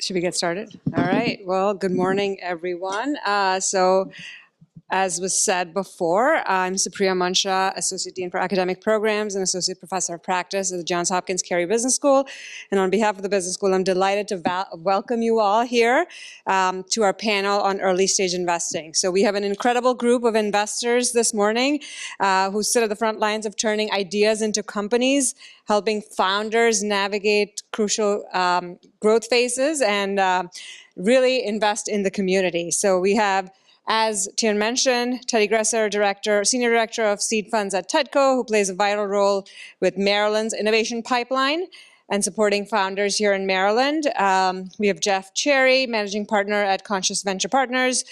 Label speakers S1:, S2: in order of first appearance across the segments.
S1: Should we get started? All right. Well, good morning, everyone. As was said before, I'm Supriya Mancha, Associate Dean for Academic Programs and Associate Professor of Practice at the Johns Hopkins Carey Business School. And on behalf of the Business School, I'm delighted to welcome you all here to our panel on early stage investing. So we have an incredible group of investors this morning who sit at the front lines of turning ideas into companies, helping founders navigate crucial growth phases and really invest in the community. So we have, as Tian mentioned, Teddy Gresser, Senior Director of Seed Funds at TEDCO, who plays a vital role with Maryland's innovation pipeline and supporting founders here in Maryland. We have Jeff Cherry, Managing Partner at Conscious Venture Partners,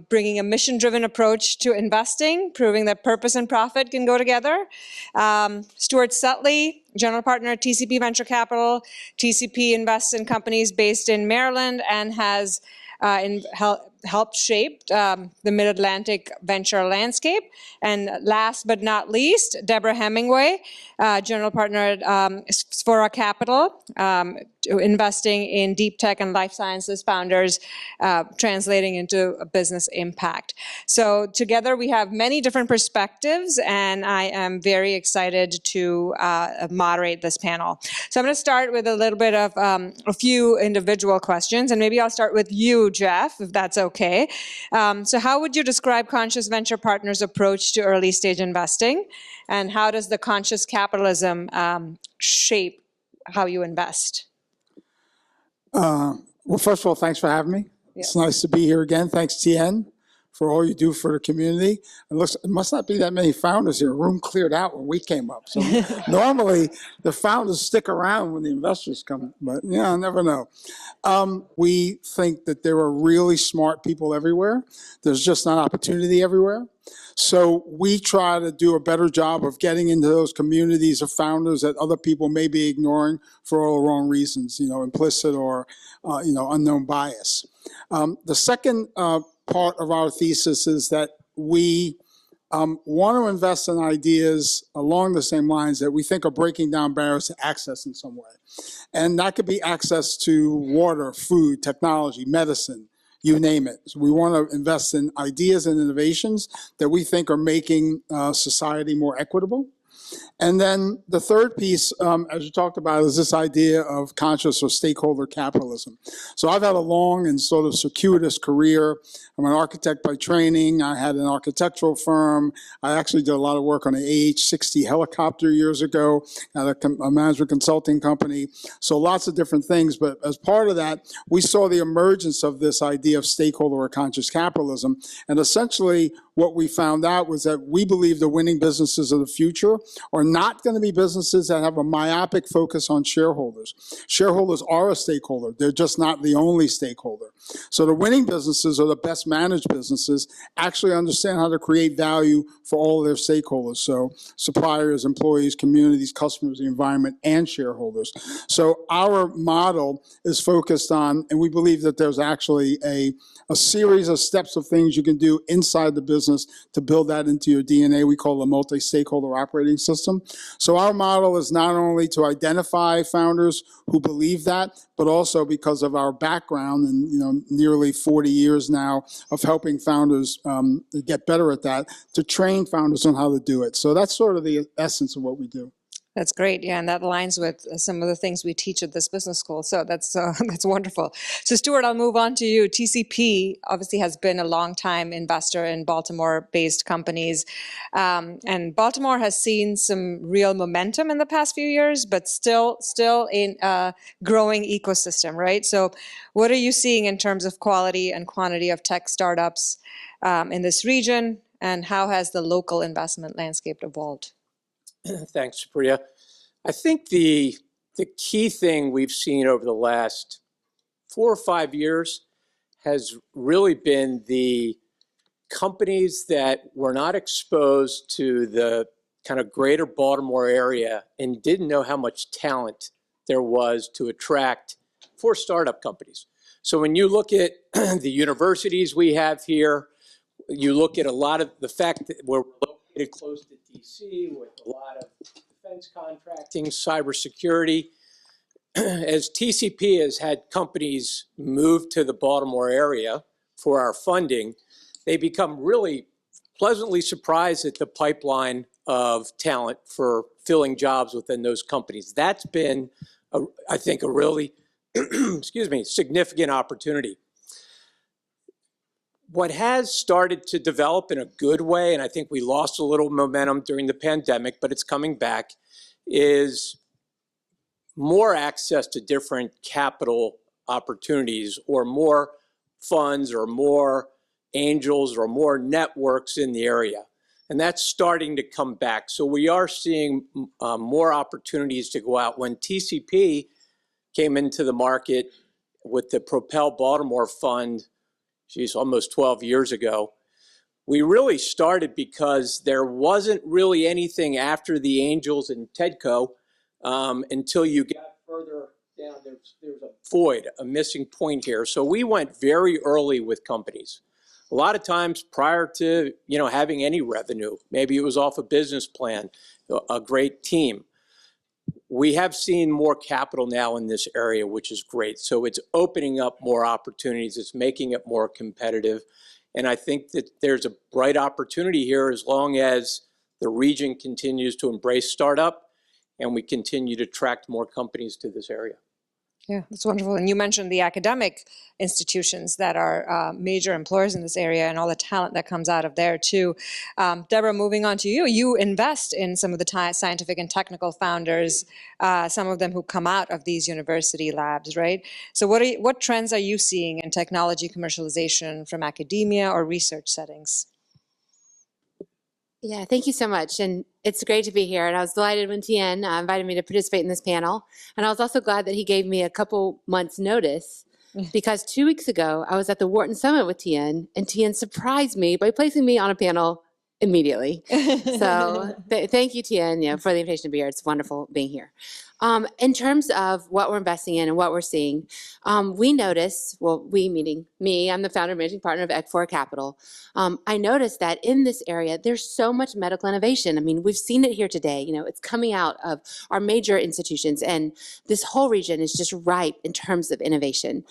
S1: bringing a mission-driven approach to investing, proving that purpose and profit can go together. Stuart Sutley, General Partner at TCP Venture Capital. TCP invests in companies based in Maryland and has helped shape the Mid-Atlantic venture landscape. And last but not least, Deborah Hemingway, General Partner at Sphora Capital, investing in deep tech and life sciences founders, translating into a business impact. So together we have many different perspectives, and I am very excited to moderate this panel. So I'm going to start with a little bit of a few individual questions, and maybe I'll start with you, Jeff, if that's okay. So how would you describe Conscious Venture Partners' approach to early stage investing, and how does the conscious capitalism shape how you invest?
S2: Well, first of all, thanks for having me.
S1: Yes.
S2: It's nice to be here again. Thanks, Tien, for all you do for the community. It must not be that many founders here. Room cleared out when we came up. So normally the founders stick around when the investors come, but yeah, I never know. We think that there are really smart people everywhere. There's just not opportunity everywhere. So we try to do a better job of getting into those communities of founders that other people may be ignoring for all the wrong reasons, implicit or, unknown bias. The second part of our thesis is that we want to invest in ideas along the same lines that we think are breaking down barriers to access in some way. And that could be access to water, food, technology, medicine, you name it. So we want to invest in ideas and innovations that we think are making society more equitable. And then the third piece, as you talked about, is this idea of conscious or stakeholder capitalism. So I've had a long and sort of circuitous career. I'm an architect by training. I had an architectural firm. I actually did a lot of work on an AH-60 helicopter years ago at a management consulting company. So lots of different things. But as part of that, we saw the emergence of this idea of stakeholder or conscious capitalism. And essentially, what we found out was that we believe the winning businesses of the future are not going to be businesses that have a myopic focus on shareholders. Shareholders are a stakeholder. They're just not the only stakeholder. So the winning businesses are the best managed businesses, actually understand how to create value for all of their stakeholders. So suppliers, employees, communities, customers, the environment, and shareholders. So our model is focused on, and we believe that there's actually a series of steps of things you can do inside the business to build that into your DNA. We call it a multi-stakeholder operating system. So our model is not only to identify founders who believe that, but also because of our background and nearly 40 years now of helping founders get better at that, to train founders on how to do it. So that's sort of the essence of what we do.
S1: That's great, yeah, and that aligns with some of the things we teach at this business school, so that's wonderful. So Stuart, I'll move on to you. TCP obviously has been a long-time investor in Baltimore-based companies, and Baltimore has seen some real momentum in the past few years, but still in a growing ecosystem, right? So what are you seeing in terms of quality and quantity of tech startups in this region, and how has the local investment landscape evolved?
S3: Thanks, Supriya. I think the key thing we've seen over the last 4 or 5 years has really been the companies that were not exposed to the kind of greater Baltimore area and didn't know how much talent there was to attract for startup companies. So when you look at the universities we have here, you look at a lot of the fact that we're located close to DC with a lot of defense contracting, cybersecurity. as TCP has had companies move to the Baltimore area for our funding, they become really pleasantly surprised at the pipeline of talent for filling jobs within those companies. That's been, I think, a really, excuse me, significant opportunity. What has started to develop in a good way, and I think we lost a little momentum during the pandemic, but it's coming back, is more access to different capital opportunities, or more funds, or more angels, or more networks in the area. And that's starting to come back. So we are seeing more opportunities to go out. When TCP came into the market with the Propel Baltimore Fund, geez, almost 12 years ago, we really started because there wasn't really anything after the Angels and Tedco until you got further down. There's a void, a missing point here. So we went very early with companies. A lot of times prior to having any revenue, maybe it was off a business plan, a great team. We have seen more capital now in this area, which is great. So it's opening up more opportunities. It's making it more competitive. And I think that there's a bright opportunity here as long as the region continues to embrace startup and we continue to attract more companies to this area.
S1: Yeah, that's wonderful. And you mentioned the academic institutions that are major employers in this area and all the talent that comes out of there too. Deborah, moving on to you, you invest in some of the scientific and technical founders, some of them who come out of these university labs, right? So what trends are you seeing in technology commercialization from academia or research settings?
S4: Yeah, thank you so much. And it's great to be here. And I was delighted when Tien invited me to participate in this panel. And I was also glad that he gave me a couple months' notice, because 2 weeks ago, I was at the Wharton Summit with Tien, and Tien surprised me by placing me on a panel immediately. So thank you, Tien, for the invitation to be here. It's wonderful being here. In terms of what we're investing in and what we're seeing, we notice, well, we meaning me, I'm the founder and managing partner of CXOs Capital. I noticed that in this area, there's so much medical innovation. I mean, we've seen it here today. It's coming out of our major institutions, and this whole region is just ripe in terms of innovation.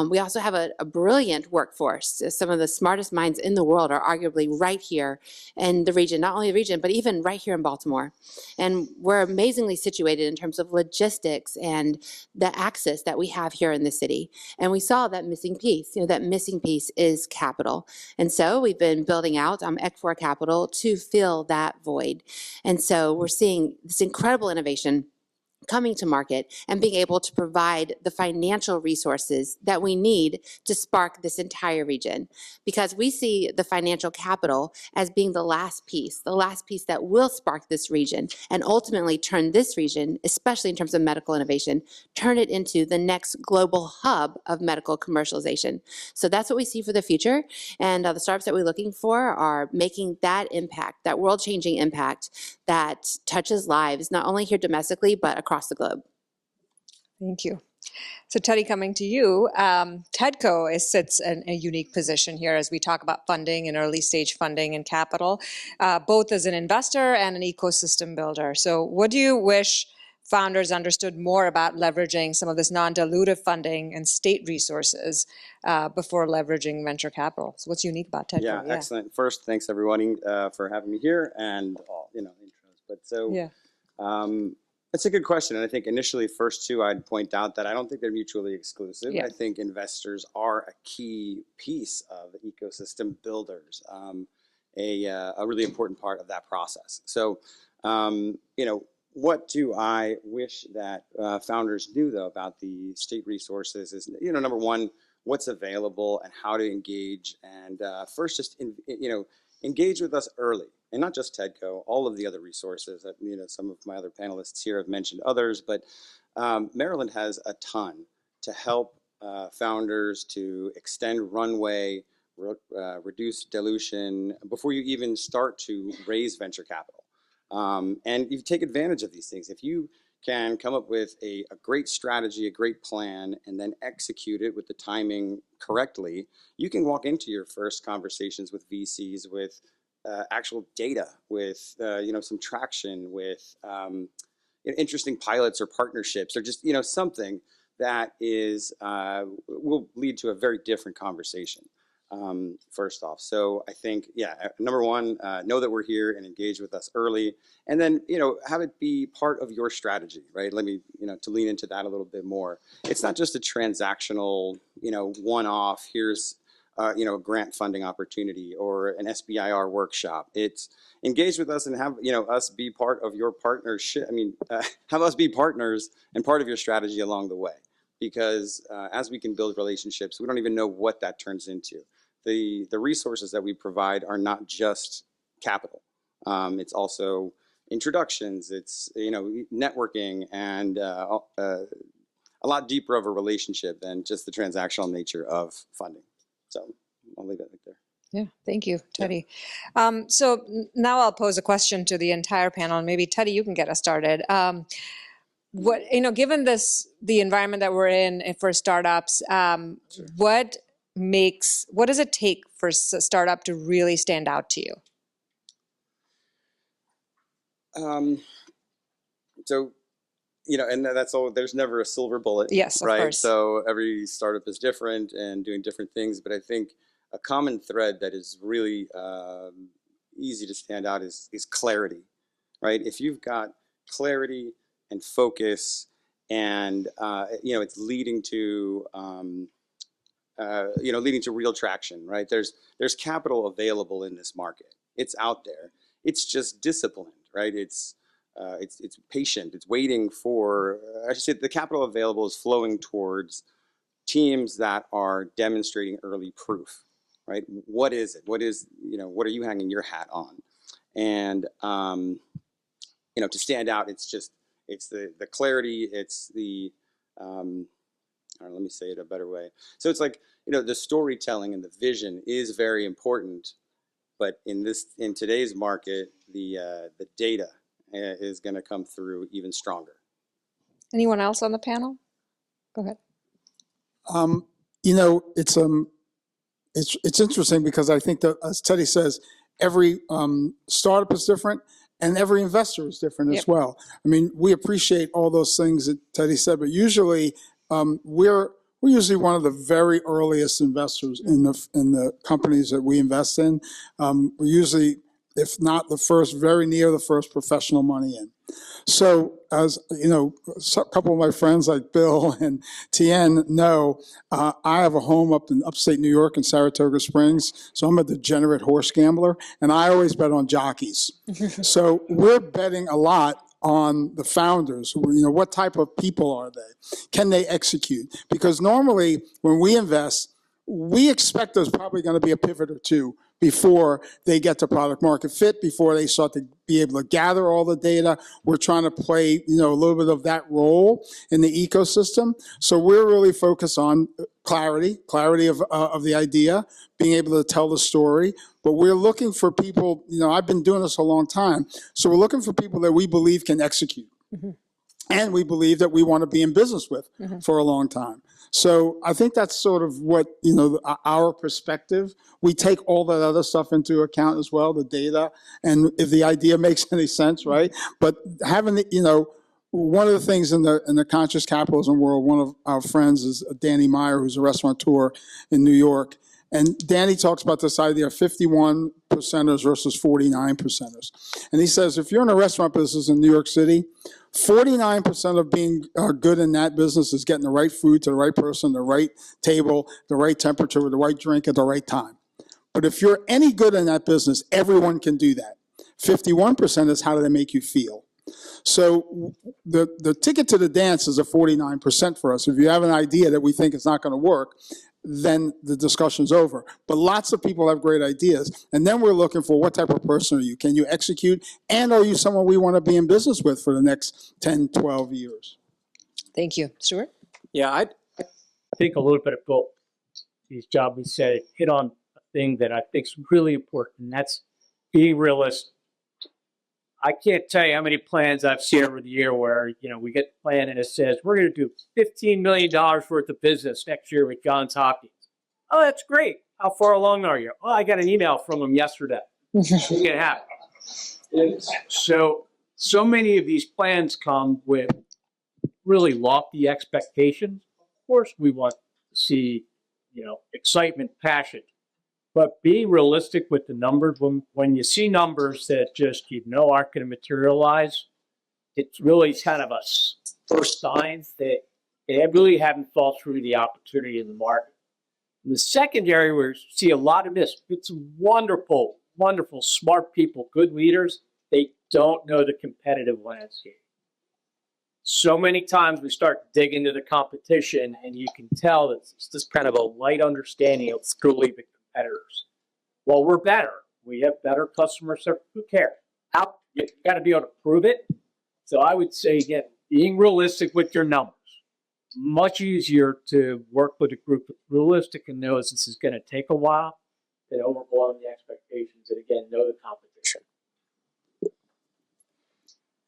S4: We also have a brilliant workforce. Some of the smartest minds in the world are arguably right here in the region, not only the region, but even right here in Baltimore. And we're amazingly situated in terms of logistics and the access that we have here in the city. And we saw that missing piece. That missing piece is capital. And so we've been building out CXOs Capital to fill that void. And so we're seeing this incredible innovation coming to market and being able to provide the financial resources that we need to spark this entire region. Because we see the financial capital as being the last piece that will spark this region and ultimately turn this region, especially in terms of medical innovation, turn it into the next global hub of medical commercialization. So that's what we see for the future. And the startups that we're looking for are making that impact, that world-changing impact that touches lives, not only here domestically, but across the globe.
S1: Thank you. So Teddy, coming to you, Tedco sits in a unique position here as we talk about funding and early stage funding and capital, both as an investor and an ecosystem builder. So what do you wish founders understood more about leveraging some of this non-dilutive funding and state resources before leveraging venture capital? So what's unique about Tedco?
S5: Yeah, excellent. First, thanks everybody for having me here and all, intros. But so, it's a good question. And I think initially, first two, I'd point out that I don't think they're mutually exclusive. I think investors are a key piece of ecosystem builders, a really important part of that process. So, what do I wish that founders knew, though, about the state resources is, number one, what's available and how to engage. And first, just, engage with us early. And not just Tedco, all of the other resources that, some of my other panelists here have mentioned others, but Maryland has a ton to help founders to extend runway, reduce dilution before you even start to raise venture capital. And you take advantage of these things. If you can come up with a great strategy, a great plan, and then execute it with the timing correctly, you can walk into your first conversations with VCs with actual data, with some traction, with interesting pilots or partnerships or just, something that is will lead to a very different conversation. First off. So I think, number one, know that we're here and engage with us early, and then, have it be part of your strategy, right? Let me, to lean into that a little bit more. It's not just a transactional, one-off, here's, a grant funding opportunity or an SBIR workshop. It's engage with us and have, us be part of your partnership. Have us be partners and part of your strategy along the way. Because as we can build relationships, we don't even know what that turns into. The resources that we provide are not just capital. It's also introductions. It's networking and a lot deeper of a relationship than just the transactional nature of funding. So I'll leave it right there.
S1: Yeah, thank you, Teddy. So now I'll pose a question to the entire panel, and maybe Teddy, you can get us started. What, given the environment that we're in for startups, what does it take for a startup to really stand out to you?
S5: So, and that's all, there's never a silver bullet.
S1: Yes, of
S5: right?
S1: course.
S5: So every startup is different and doing different things, but I think a common thread that is really easy to stand out is clarity, right? If you've got clarity and focus, and it's leading to leading to real traction, right? There's capital available in this market. It's out there. It's just disciplined, right? It's patient. It's waiting for. I should say the capital available is flowing towards teams that are demonstrating early proof, right? What is it? What are you hanging your hat on? And to stand out, it's the clarity, it's the, let me say it a better way. So it's like, the storytelling and the vision is very important, but in today's market, the data is going to come through even stronger.
S1: Anyone else on the panel? Go ahead.
S2: It's interesting because I think that, as Teddy says, every startup is different. And every investor is different as well. We appreciate all those things that Teddy said, but usually we're usually one of the very earliest investors in the companies that we invest in. We're usually, if not the first, very near the first professional money in. So, as a couple of my friends like Bill and Tien know, I have a home up in upstate New York in Saratoga Springs. So I'm a degenerate horse gambler, and I always bet on jockeys. So we're betting a lot on the founders. What type of people are they? Can they execute? Because normally when we invest, we expect there's probably going to be a pivot or two before they get to product market fit, before they start to be able to gather all the data. We're trying to play, a little bit of that role in the ecosystem. So we're really focused on clarity of the idea, being able to tell the story. But we're looking for people, I've been doing this a long time. So we're looking for people that we believe can execute. Mm-hmm. And we believe that we want to be in business with for a long time. So I think that's sort of what, our perspective. We take all that other stuff into account as well, the data, and if the idea makes any sense, right? But having, one of the things in the conscious capitalism world, one of our friends is Danny Meyer, who's a restaurateur in New York. And Danny talks about this idea of 51 percenters versus 49 percenters. And he says, if you're in a restaurant business in New York City, 49% of being good in that business is getting the right food to the right person, the right table, the right temperature, with the right drink at the right time. But if you're any good in that business, everyone can do that. 51% is how do they make you feel. So the ticket to the dance is a 49% for us. If you have an idea that we think is not going to work, then the discussion's over. But lots of people have great ideas. And then we're looking for what type of person are you? Can you execute? And are you someone we want to be in business with for the next 10, 12 years?
S1: Thank you. Stuart?
S3: Yeah,
S6: I think a little bit of both. His job, he said, hit on a thing that I think is really important, and that's being realistic. I can't tell you how many plans I've seen over the year where, we get a plan and it says, we're going to do $15 million worth of business next year with Johns Hopkins. Oh, that's great. How far along are you? Oh, I got an email from them yesterday. Make it happen. So So many of these plans come with really lofty expectations. Of course, we want to see, excitement, passion, but be realistic with the numbers. When you see numbers that just aren't going to materialize, it's really kind of a first sign that they really haven't thought through the opportunity in the market. And the second area where you see a lot of this, it's wonderful, wonderful, smart people, good leaders. They don't know the competitive landscape. So many times we start digging into the competition, and you can tell that it's just kind of a light understanding of truly the competitors. Well, we're better. We have better customer service. Who cares? You got to be able to prove it. So I would say, again, being realistic with your numbers. Much easier to work with a group that's realistic and knows this is going to take a while than overblowing the expectations and, again, know the competition.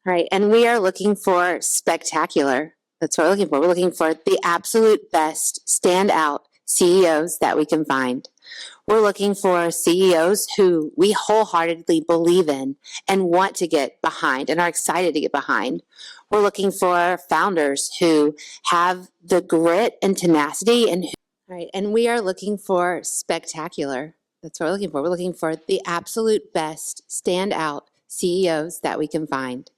S4: All right, and we are looking for spectacular. That's what we're looking for. We're looking for the absolute best standout CEOs that we can find. We're looking for CEOs who we wholeheartedly believe in and want to get behind and are excited to get behind. We're looking for founders who have the grit and tenacity and we are looking for spectacular. That's what we're looking for. We're looking for the absolute best standout CEOs that we can find.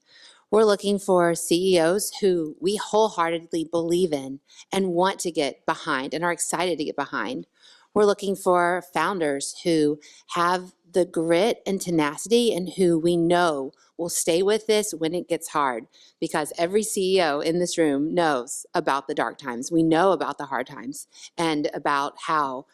S4: We're looking for CEOs who we wholeheartedly believe in and want to get behind and are excited to get behind. We're looking for founders who have the grit and tenacity and who we know will stay with this when it gets hard, because every CEO in this room knows about the dark times. We know about the hard times and about how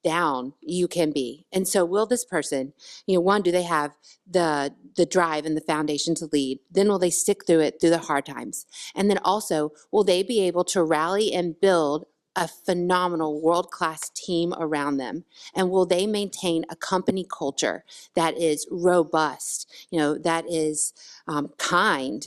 S4: down you can be. And so will this person, one, do they have the drive and the foundation to lead? Then will they stick through it through the hard times? And then also, will they be able to rally and build a phenomenal world-class team around them? And will they maintain a company culture that is robust, that is kind,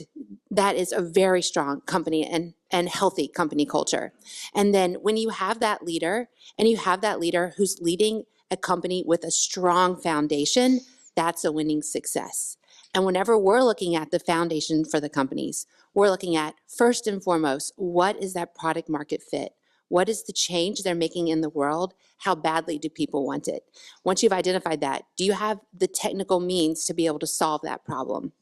S4: that is a very strong company and healthy company culture? And then when you have that leader, and you have that leader who's leading a company with a strong foundation, that's a winning success. And whenever we're looking at the foundation for the companies, we're looking at, first and foremost, what is that product market fit? What is the change they're making in the world? How badly do people want it? Once you've identified that, do you have the technical means to be able to solve that problem?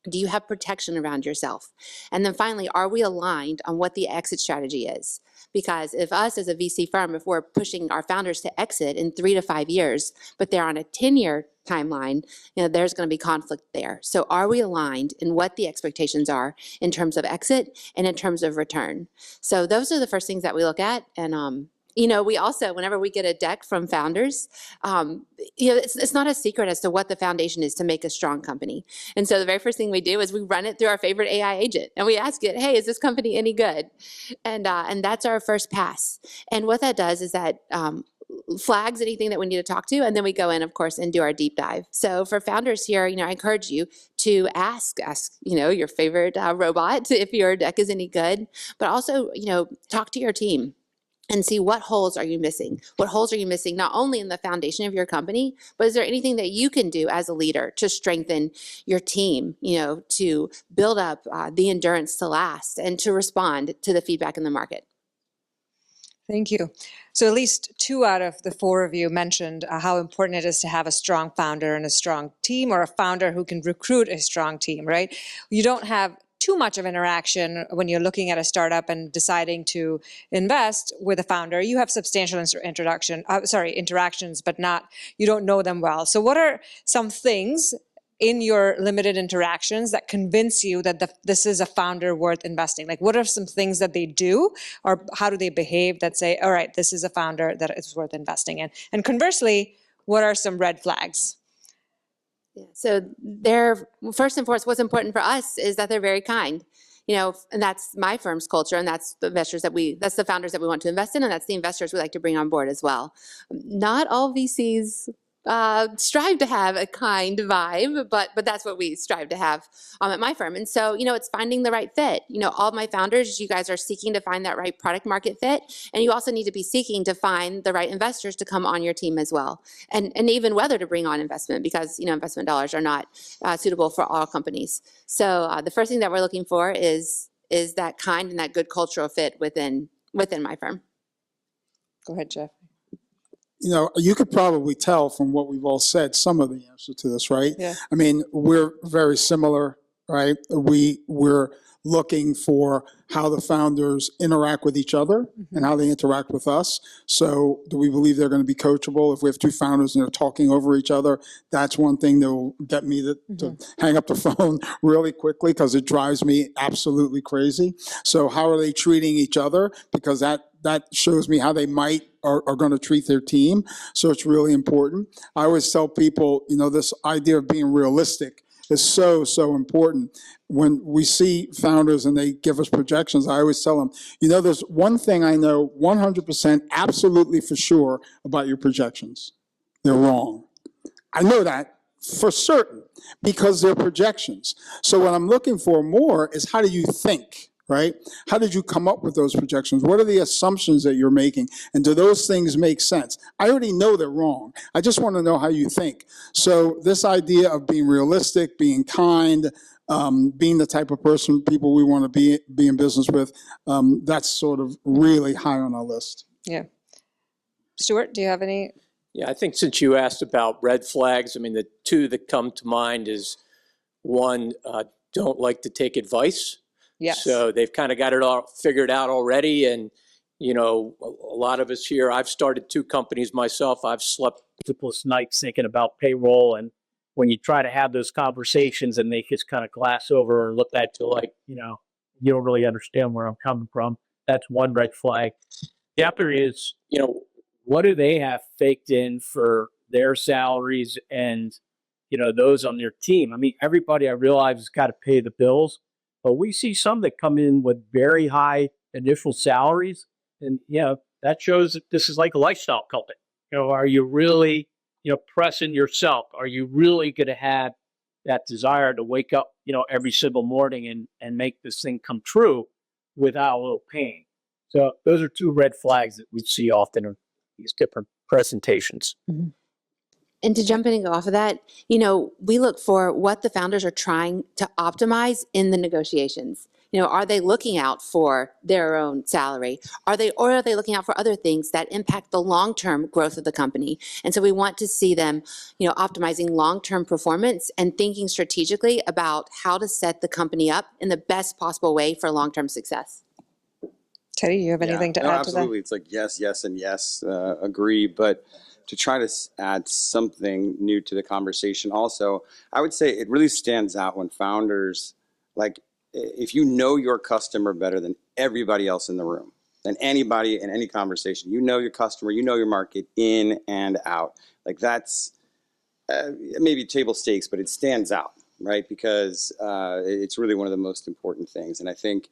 S4: Do you have protection around yourself? And then finally, are we aligned on what the exit strategy is? Because if us as a VC firm, if we're pushing our founders to exit in 3 to 5 years, but they're on a 10-year timeline, there's going to be conflict there. So are we aligned in what the expectations are in terms of exit and in terms of return? So those are the first things that we look at. And we also, whenever we get a deck from founders, it's not a secret as to what the foundation is to make a strong company. And so the very first thing we do is we run it through our favorite AI agent, and we ask it, hey, is this company any good? And that's our first pass. And what that does is that flags anything that we need to talk to, and then we go in, of course, and do our deep dive. So for founders here, I encourage you to ask, your favorite robot if your deck is any good, but also, talk to your team and see what holes are you missing. What holes are you missing not only in the foundation of your company, but is there anything that you can do as a leader to strengthen your team, to build up the endurance to last and to respond to the feedback in the market?
S1: Thank you. So at least 2 out of the 4 of you mentioned how important it is to have a strong founder and a strong team, or a founder who can recruit a strong team, right? You don't have too much of interaction when you're looking at a startup and deciding to invest with a founder. You have substantial interactions, but you don't know them well. So what are some things in your limited interactions that convince you that this is a founder worth investing? Like, what are some things that they do, or how do they behave that say, all right, this is a founder that is worth investing in? And conversely, what are some red flags?
S4: Yeah, so first and foremost, what's important for us is that they're very kind. And that's my firm's culture, and that's the that's the founders that we want to invest in, and that's the investors we like to bring on board as well. Not all VCs strive to have a kind vibe, but that's what we strive to have at my firm. And so, it's finding the right fit. All of my founders, you guys are seeking to find that right product market fit, and you also need to be seeking to find the right investors to come on your team as well, and even whether to bring on investment, because investment dollars are not suitable for all companies. So the first thing that we're looking for is that kind and that good cultural fit within my firm.
S1: Go ahead, Jeff.
S2: You could probably tell from what we've all said some of the answer to this, right?
S1: Yeah.
S2: I mean, we're very similar, right? We're looking for how the founders interact with each other and how they interact with us. So do we believe they're going to be coachable? If we have two founders and they're talking over each other, that's one thing that will get me to hang up the phone really quickly, because it drives me absolutely crazy. So how are they treating each other? Because that shows me how they are going to treat their team. So it's really important. I always tell people, this idea of being realistic is so, so important. When we see founders and they give us projections, I always tell them, there's one thing I know 100% absolutely for sure about your projections. They're wrong. I know that for certain because they're projections. So what I'm looking for more is, how do you think? Right? How did you come up with those projections? What are the assumptions that you're making? And do those things make sense? I already know they're wrong. I just want to know how you think. So this idea of being realistic, being kind, being the type of person people we want to be in business with, that's sort of really high on our list.
S1: Yeah. Stuart, do you have any?
S3: Yeah, I think since you asked about red flags, I mean, the two that come to mind is, one, don't like to take advice.
S1: Yes.
S3: So they've kind of got it all figured out already. And, a lot of us here, I've started 2 companies myself. I've slept
S6: Multiple nights thinking about payroll, and when you try to have those conversations and they just kind of glass over or look at you like, you don't really understand where I'm coming from, that's one red flag. The other is, what do they have baked in for their salaries and, those on their team? I mean, everybody, I realize, has got to pay the bills. But we see some that come in with very high initial salaries, and that shows that this is like a lifestyle company. Are you really, pressing yourself? Are you really going to have that desire to wake up, every single morning and make this thing come true without a little pain? So those are 2 red flags that we see often in these different presentations.
S1: Mm-hmm.
S4: And to jump in and go off of that, we look for what the founders are trying to optimize in the negotiations. Are they looking out for their own salary? Or are they looking out for other things that impact the long-term growth of the company? And so we want to see them, optimizing long-term performance and thinking strategically about how to set the company up in the best possible way for long-term success.
S1: Teddy, you have anything to add to that?
S5: Absolutely. It's like yes, and yes, agree. But to try to add something new to the conversation also, I would say it really stands out when founders, like, if you know your customer better than everybody else in the room, than anybody in any conversation, your customer, your market in and out. Like, that's maybe table stakes, but it stands out, right? Because it's really one of the most important things. And I think,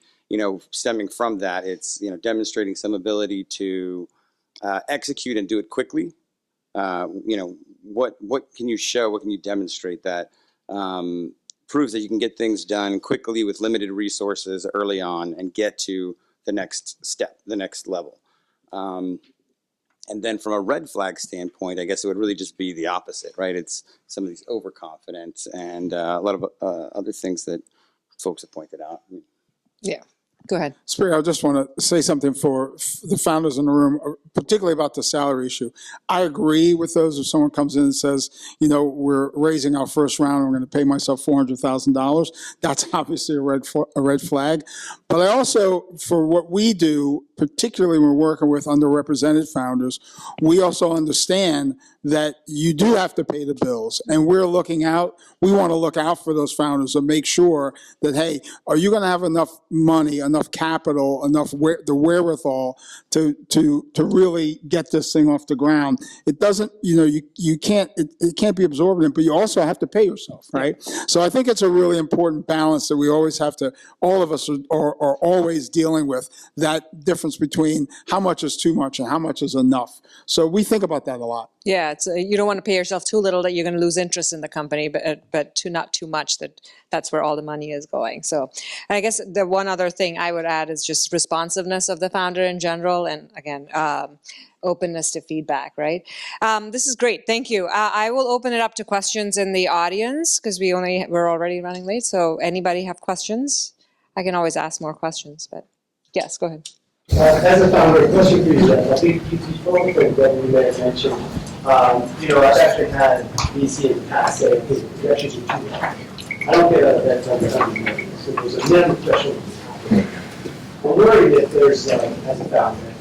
S5: stemming from that, it's, demonstrating some ability to execute and do it quickly. What can you show? What can you demonstrate that proves that you can get things done quickly with limited resources early on and get to the next step, the next level? And then from a red flag standpoint, I guess it would really just be the opposite, right? It's some of these overconfidence and a lot of other things that folks have pointed out.
S1: Yeah. Go ahead.
S2: Spirit, I just want to say something for the founders in the room, particularly about the salary issue. I agree with those. If someone comes in and says, we're raising our first round, I'm going to pay myself $400,000. That's obviously a red flag. But I also, for what we do, particularly when we're working with underrepresented founders, we also understand that you do have to pay the bills. And we want to look out for those founders and make sure that, hey, are you going to have enough money, enough capital, the wherewithal to really get this thing off the ground? It doesn't, you can't, it can't be absorbent, but you also have to pay yourself, right? So I think it's a really important balance that we always have to, all of us are always dealing with, that difference between how much is too much and how much is enough. So we think about that a lot.
S1: Yeah, it's you don't want to pay yourself too little that you're going to lose interest in the company, but not too much that's where all the money is going. So, and I guess the one other thing I would add is just responsiveness of the founder in general, and again, openness to feedback. Right. This is great. Thank you. I will open it up to questions in the audience because we're already running late. So, anybody have questions? I can always ask more questions, but yes, go ahead.
S7: As a founder, question for you, Jeff. I think you told me that you may have mentioned, I've actually had VC in the past say, hey, projections are too high. I don't get that's under 100 million. So there's a minimum threshold. I'm worried if there's, as a founder,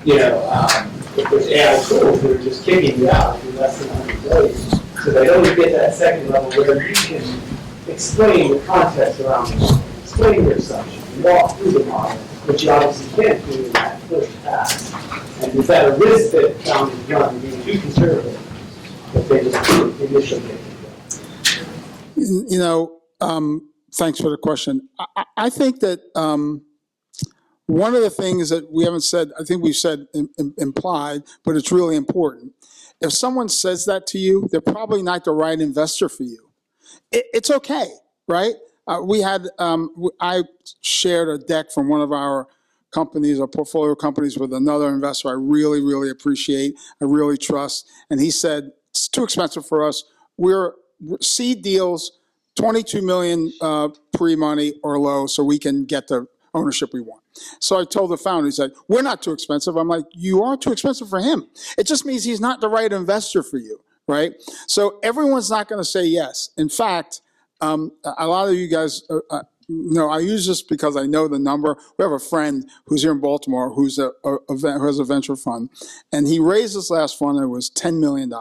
S7: if there's AI tools that are just kicking you out for less than 100 million, so they don't get that second level where you can explain the context around it, explain your assumptions, walk through the model, which you obviously can't do in that first pass. And is that a risk that founders run, being too conservative, if they just initially get
S2: Thanks for the question. I think that one of the things that we haven't said, I think we've said implied, but it's really important. If someone says that to you, they're probably not the right investor for you. It's okay, right? I shared a deck from one of our companies, our portfolio companies, with another investor I really, really appreciate, I really trust, and he said, it's too expensive for us. We're seed deals, 22 million pre-money or low, so we can get the ownership we want. So I told the founder, he said, we're not too expensive. I'm like, you are too expensive for him. It just means he's not the right investor for you, right? So everyone's not going to say yes. In fact, a lot of you guys, I use this because I know the number. We have a friend who's here in Baltimore who has a venture fund, and he raised his last fund, and it was $10 million.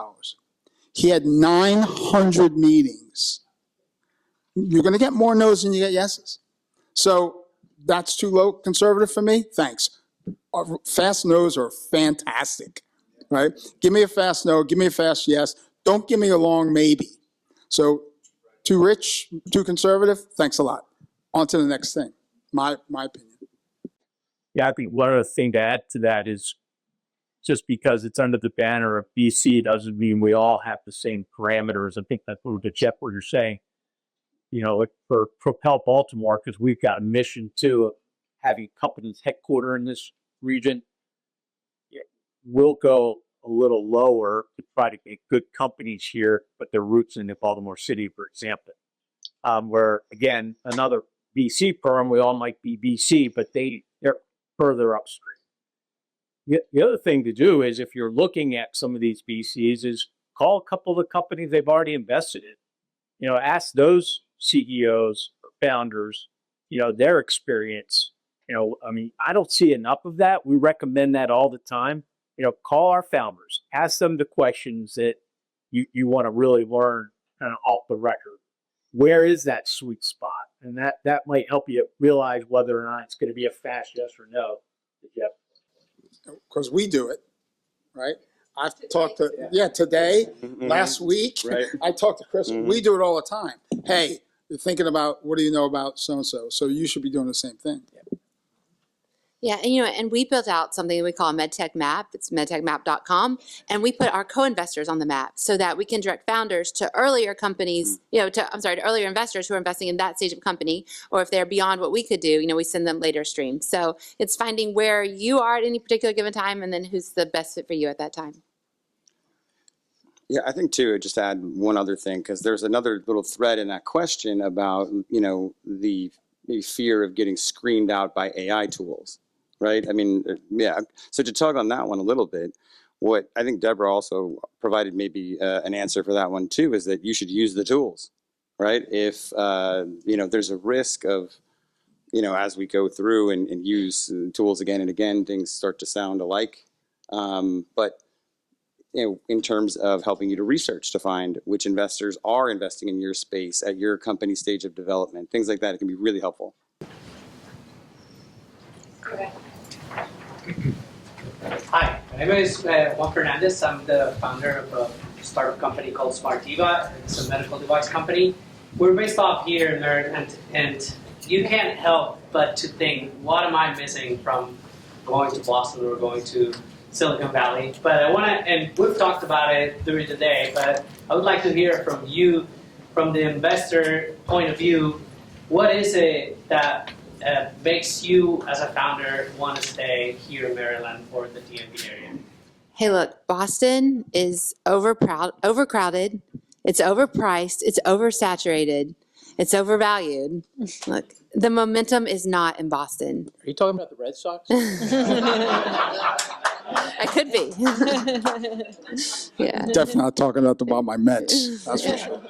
S2: He had 900 meetings. You're going to get more no's than you get yeses. So that's too low conservative for me? Thanks. Fast no's are fantastic, right? Give me a fast no, give me a fast yes. Don't give me a long maybe. So too rich, too conservative? Thanks a lot. On to the next thing, my opinion.
S6: Yeah, I think one other thing to add to that is just because it's under the banner of BC doesn't mean we all have the same parameters. I think that's what Jeff, what you're saying. For Propel Baltimore, because we've got a mission too of having companies headquartered in this region, we'll go a little lower to try to get good companies here, but their roots in the Baltimore City, for example. Where again, another BC firm, we all might be BC, but they're further upstream. The other thing to do is, if you're looking at some of these BCs, is call a couple of the companies they've already invested in. Ask those CEOs or founders, their experience. I don't see enough of that. We recommend that all the time. Call our founders, ask them the questions that you want to really learn kind of off the record. Where is that sweet spot? And that might help you realize whether or not it's going to be a fast yes or no.
S2: Because we do it, right? I've talked to, today, last week,
S5: Right.
S2: I talked to Chris. We do it all the time. Hey, you're thinking about, what do you know about so-and-so? So you should be doing the same thing.
S4: Yeah, and we built out something we call a MedTech map. It's medtechmap.com, and we put our co-investors on the map so that we can direct founders to earlier companies, to earlier investors who are investing in that stage of company, or if they're beyond what we could do, we send them later streams. So it's finding where you are at any particular given time, and then who's the best fit for you at that time.
S5: Yeah, I think too, just add one other thing, because there's another little thread in that question about, the fear of getting screened out by AI tools. Right? So to talk on that one a little bit, what I think Deborah also provided maybe an answer for that one too, is that you should use the tools, right? If, there's a risk of, as we go through and use tools again and again, things start to sound alike. But, in terms of helping you to research to find which investors are investing in your space at your company stage of development, things like that, it can be really helpful.
S8: Okay. Hi, my name is Juan Fernandez. I'm the founder of a startup company called Smartiva. It's a medical device company. We're based off here in Maryland, and you can't help but to think, what am I missing from going to Boston or going to Silicon Valley. But I want to, and we've talked about it during the day, but I would like to hear from you, from the investor point of view, what is it that makes you as a founder want to stay here in Maryland or the DMV area?
S4: Hey, look, Boston is overcrowded. It's overpriced. It's oversaturated. It's overvalued. Look, the momentum is not in Boston.
S3: Are you talking about the Red Sox?
S4: I could be. Yeah.
S2: Definitely not talking about my Mets, that's for sure.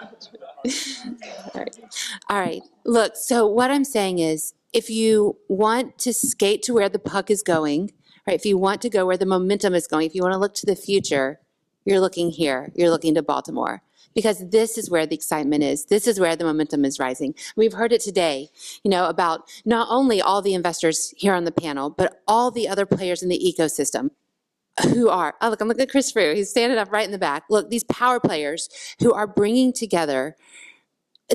S4: All right. Look, so what I'm saying is, if you want to skate to where the puck is going, right? If you want to go where the momentum is going, if you want to look to the future, you're looking here. You're looking to Baltimore. Because this is where the excitement is. This is where the momentum is rising. We've heard it today, about not only all the investors here on the panel, but all the other players in the ecosystem who are, I'm looking at Chris Frew, he's standing up right in the back. Look, these power players who are bringing together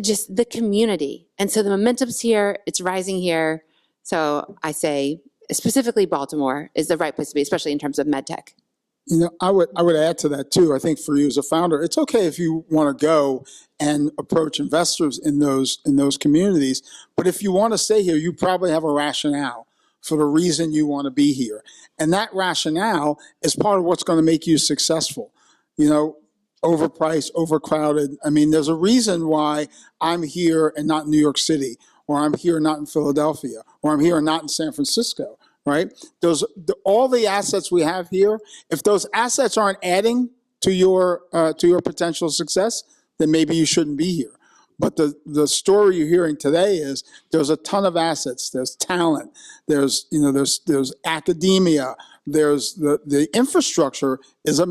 S4: just the community. And so the momentum's here, it's rising here. So I say, specifically Baltimore is the right place to be, especially in terms of med tech.
S2: I would add to that too. I think for you as a founder, it's okay if you want to go and approach investors in those communities. But if you want to stay here, you probably have a rationale for the reason you want to be here. And that rationale is part of what's going to make you successful. Overpriced, overcrowded. I mean, there's a reason why I'm here and not in New York City, or I'm here and not in Philadelphia, or I'm here and not in San Francisco. Right? All the assets we have here, if those assets aren't adding to your potential success, then maybe you shouldn't be here. But the story you're hearing today is there's a ton of assets. There's talent. There's academia. There's the infrastructure is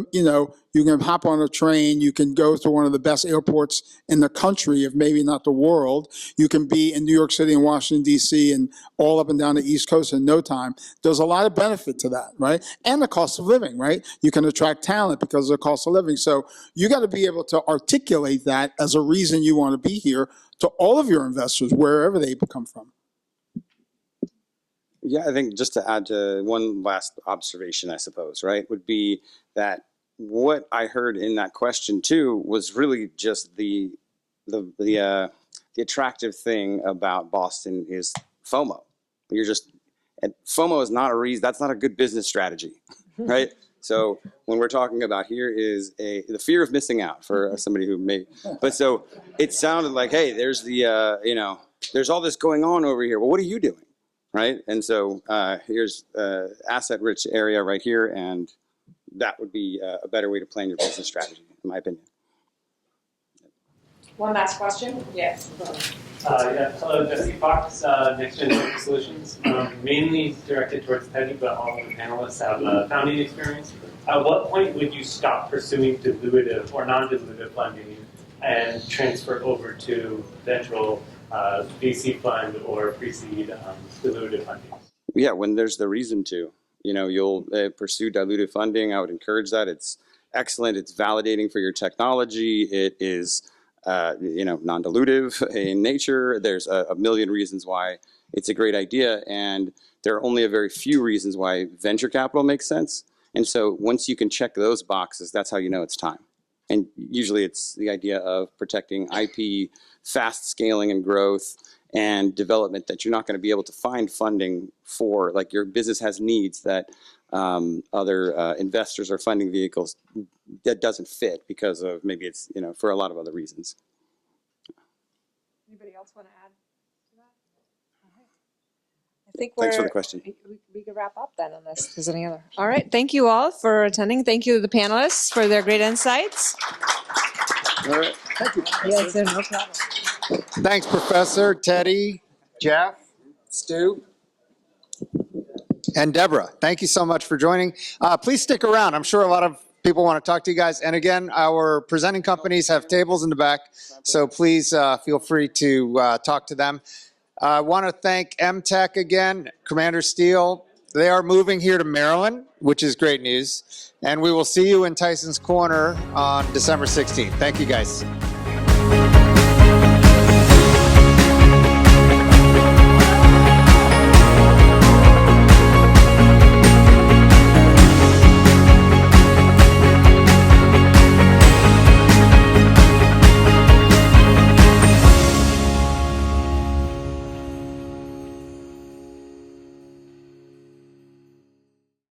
S2: you can hop on a train. You can go to one of the best airports in the country, if maybe not the world. You can be in New York City and Washington, D.C. and all up and down the East Coast in no time. There's a lot of benefit to that, right? And the cost of living, right? You can attract talent because of the cost of living. So you got to be able to articulate that as a reason you want to be here to all of your investors, wherever they come from.
S5: Yeah, I think just to add to one last observation, I suppose, right, would be that what I heard in that question too was really just the attractive thing about Boston is FOMO. And FOMO is not a reason. That's not a good business strategy, right? So when we're talking about here is the fear of missing out for somebody who may. But so it sounded like, hey, there's there's all this going on over here. Well, what are you doing? Right, and so here's asset-rich area right here, and that would be a better way to plan your business strategy, in my opinion.
S1: One last question? Yes.
S9: Hello, Jesse Fox, Next Gen Solutions, mainly directed towards Teddy, but all of the panelists have founding experience. At what point would you stop pursuing dilutive or non-dilutive funding and transfer over to eventual VC fund or pre-seed dilutive funding?
S5: Yeah, when there's the reason to. You'll pursue dilutive funding. I would encourage that. It's excellent. It's validating for your technology. It is, non-dilutive in nature. There's a million reasons why it's a great idea, and there are only a very few reasons why venture capital makes sense. And so once you can check those boxes, that's how you know it's time. And usually it's the idea of protecting IP, fast scaling and growth, and development that you're not going to be able to find funding for. Like your business has needs that other investors or funding vehicles that doesn't fit because of maybe it's, for a lot of other reasons.
S1: Anybody else want to add to that? All right. I think
S5: Thanks for the question.
S1: We could wrap up then unless there's any other. All right. Thank you all for attending. Thank you to the panelists for their great insights.
S5: All right. Thank you.
S1: Yes, no problem.
S10: Thanks, Professor, Teddy, Jeff, Stu, and Deborah. Thank you so much for joining. Please stick around. I'm sure a lot of people want to talk to you guys. And again, our presenting companies have tables in the back, so please feel free to talk to them. I want to thank MTech again, Commander Steele. They are moving here to Maryland, which is great news. And we will see you in Tyson's Corner on December 16th. Thank you, guys.